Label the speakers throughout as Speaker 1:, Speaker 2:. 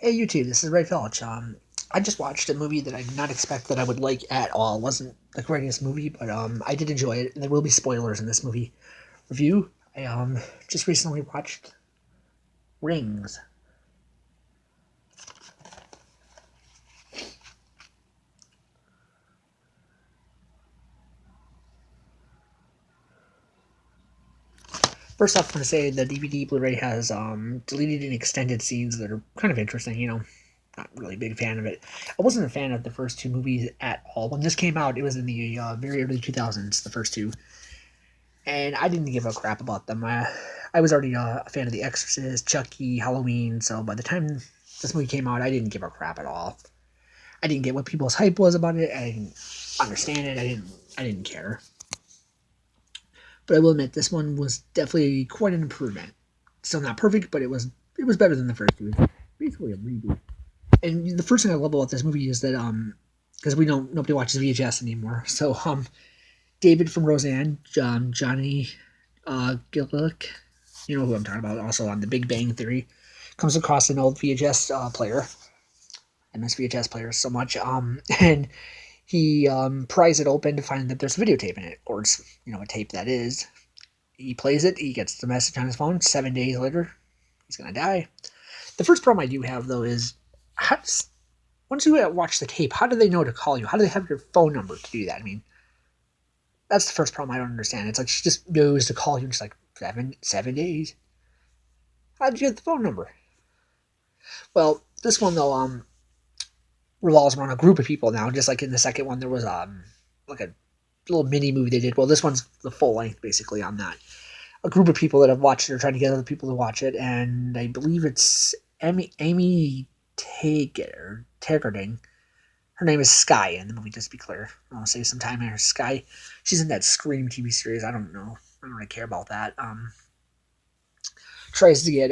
Speaker 1: Hey YouTube, this is Ray Felch. I just watched a movie that I did not expect that I would like at all. It wasn't the greatest movie, but I did enjoy it, and there will be spoilers in this movie review. I just recently watched Rings. First off, I'm going to say the DVD Blu-ray has deleted and extended scenes that are kind of interesting. Not really a big fan of it. I wasn't a fan of the first two movies at all. When this came out, it was in the very early 2000s, the first two, and I didn't give a crap about them. I was already a fan of The Exorcist, Chucky, Halloween, so by the time this movie came out, I didn't give a crap at all. I didn't get what people's hype was about it. I didn't understand it. I didn't care. But I will admit, this one was definitely quite an improvement. Still not perfect, but it was better than the first two. It's basically a reboot. And the first thing I love about this movie is that because we don't nobody watches VHS anymore, so David from Roseanne, Johnny Gillick, you know who I'm talking about, also on The Big Bang Theory, comes across an old VHS player. I miss VHS players so much. And he pries it open to find that there's a videotape in it, or it's a tape that is. He plays it. He gets the message on his phone. 7 days later, he's gonna die. The first problem I do have though is how does, once you watch the tape, how do they know to call you? How do they have your phone number to do that? I mean, that's the first problem I don't understand. It's like she just knows to call you. Just like 7 days. How did you get the phone number? Well, this one though revolves around a group of people now. Just like in the second one, there was like a little mini movie they did. Well, this one's the full length basically on that. A group of people that have watched it are trying to get other people to watch it, and I believe it's Amy Taggart. Her name is Sky in the movie, just to be clear. I'll save some time here. Sky. She's in that Scream TV series. I don't know. I don't really care about that. Tries to get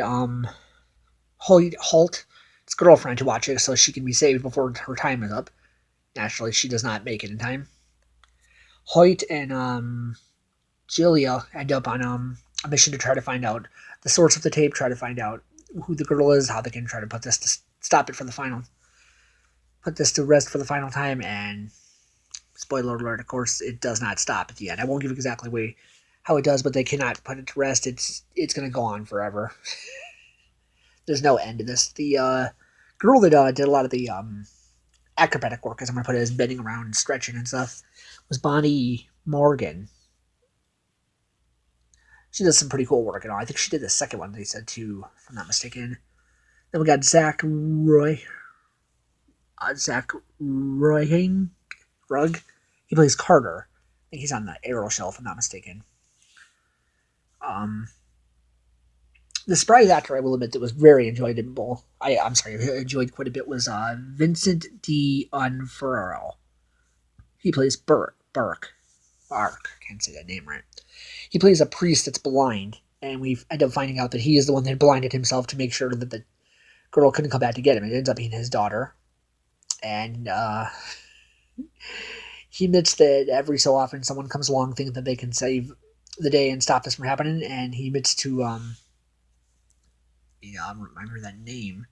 Speaker 1: Holt, his girlfriend, to watch it so she can be saved before her time is up. Naturally, she does not make it in time. Hoyt and Julia end up on a mission to try to find out the source of the tape, try to find out who the girl is, how they can try to put this to stop it for the final, put this to rest for the final time, and spoiler alert, of course, it does not stop at the end. I won't give exactly away how it does, but they cannot put it to rest. It's going to go on forever. There's no end to this. The girl that did a lot of the acrobatic work, as I'm going to put it, is bending around and stretching and stuff, was Bonnie Morgan. She does some pretty cool work and all. I think she did the second one, they said, too, if I'm not mistaken. Then we got Zach Rugg. He plays Carter. I think he's on the Arrow show, if I'm not mistaken. The surprise actor, I will admit, that was very enjoyable. I'm sorry, I enjoyed quite a bit was Vincent D'Onofrio. He plays Bark. Can't say that name right. He plays a priest that's blind, and we end up finding out that he is the one that blinded himself to make sure that the girl couldn't come back to get him. It ends up being his daughter, and he admits that every so often someone comes along thinking that they can save the day and stop this from happening, and he admits to I don't remember that name.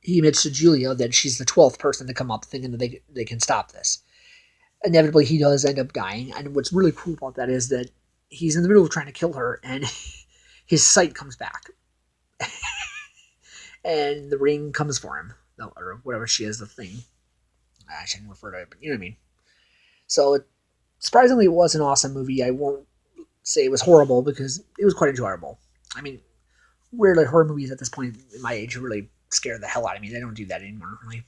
Speaker 1: He admits to Julia that she's the 12th person to come up thinking that they can stop this. Inevitably, he does end up dying, and what's really cool about that is that he's in the middle of trying to kill her, and his sight comes back. And the ring comes for him, or whatever she is, the thing. I shouldn't refer to it, but you know what I mean. So, surprisingly, it was an awesome movie. I won't say it was horrible because it was quite enjoyable. I mean, weirdly, horror movies at this point in my age really scare the hell out of me. They don't do that anymore, really.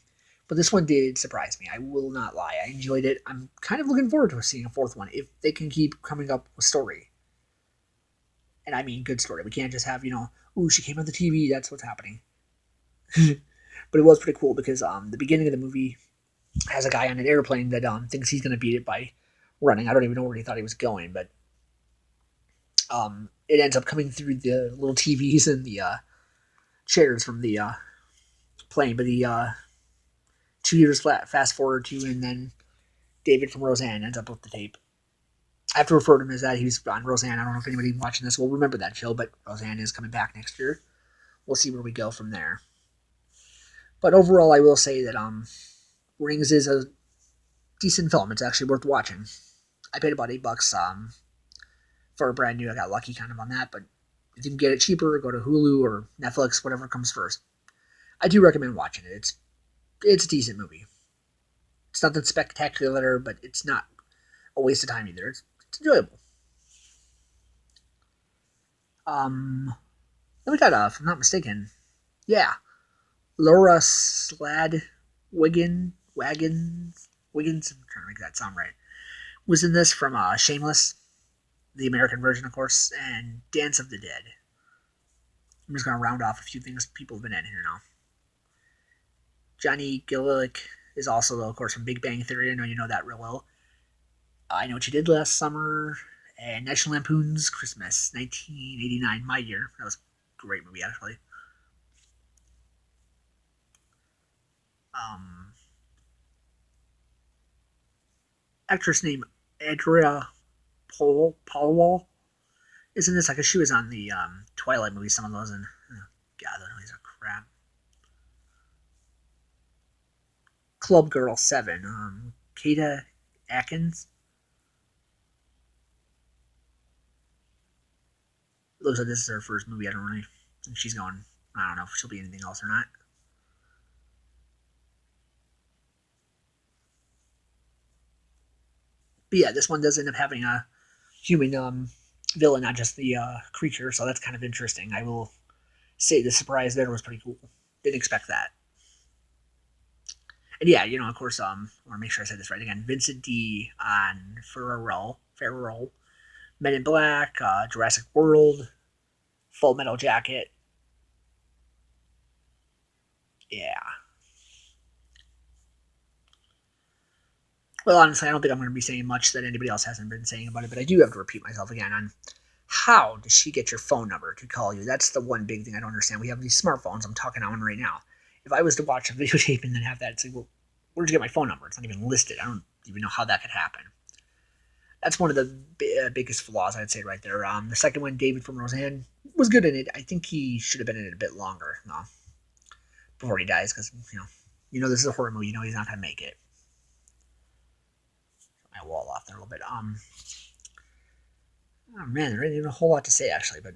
Speaker 1: But this one did surprise me. I will not lie. I enjoyed it. I'm kind of looking forward to seeing a fourth one if they can keep coming up with story. And I mean good story. We can't just have, ooh, she came on the TV, that's what's happening. But it was pretty cool because the beginning of the movie has a guy on an airplane that thinks he's going to beat it by running. I don't even know where he thought he was going, but it ends up coming through the little TVs and the chairs from the plane. But the 2 years fast forward to, and then David from Roseanne ends up with the tape. I have to refer to him as that. He was on Roseanne. I don't know if anybody watching this will remember that show, but Roseanne is coming back next year. we'll see where we go from there. But overall, I will say that Rings is a decent film. It's actually worth watching. I paid about $8 for a brand new. I got lucky kind of on that, but if you can get it cheaper, go to Hulu or Netflix, whatever comes first. I do recommend watching it. It's a decent movie. It's nothing spectacular, but it's not a waste of time either. It's enjoyable. Then we got, if I'm not mistaken, yeah, Laura Wiggins, I'm trying to make that sound right, was in this from Shameless, the American version, of course, and Dance of the Dead. I'm just going to round off a few things people have been in here now. Johnny Gillick is also, of course, from Big Bang Theory. I know you know that real well. I Know What You Did Last Summer, and National Lampoon's Christmas, 1989, my year. That was a great movie, actually. Um, Actress named Adria Paulwall is in this. I guess she was on the Twilight movie, some of those, and God, those movies are crap. Club Girl 7, Kata Atkins. It looks like this is her first movie. I don't really think she's going. I don't know if she'll be anything else or not. But yeah, this one does end up having a human villain, not just the creature, so that's kind of interesting. I will say the surprise there was pretty cool. Didn't expect that. And yeah, of course, I want to make sure I said this right again. Vincent D. on Farrell, Men in Black, Jurassic World, Full Metal Jacket. Yeah. Well, honestly, I don't think I'm going to be saying much that anybody else hasn't been saying about it, but I do have to repeat myself again on how does she get your phone number to call you? That's the one big thing I don't understand. We have these smartphones. I'm talking on one right now. If I was to watch a videotape and then have that, it's like, well, where'd you get my phone number? It's not even listed. I don't even know how that could happen. That's one of the biggest flaws, I'd say, right there. The second one, David from Roseanne, was good in it. I think he should have been in it a bit longer, before he dies, because this is a horror movie. He's not gonna make it. My wall off there a little bit. Oh man, there isn't a whole lot to say actually, but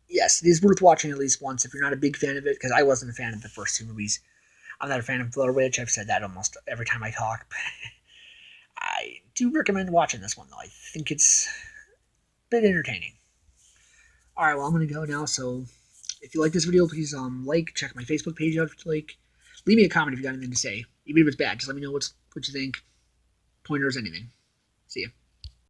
Speaker 1: yes, it is worth watching at least once if you're not a big fan of it, because I wasn't a fan of the first two movies. I'm not a fan of Blair Witch. I've said that almost every time I talk. I do recommend watching this one, though. I think it's a bit entertaining. All right, well, I'm going to go now. So if you like this video, please check my Facebook page out if you like. Leave me a comment if you got anything to say. Even if it's bad, just let me know what you think. Pointers, anything. See ya.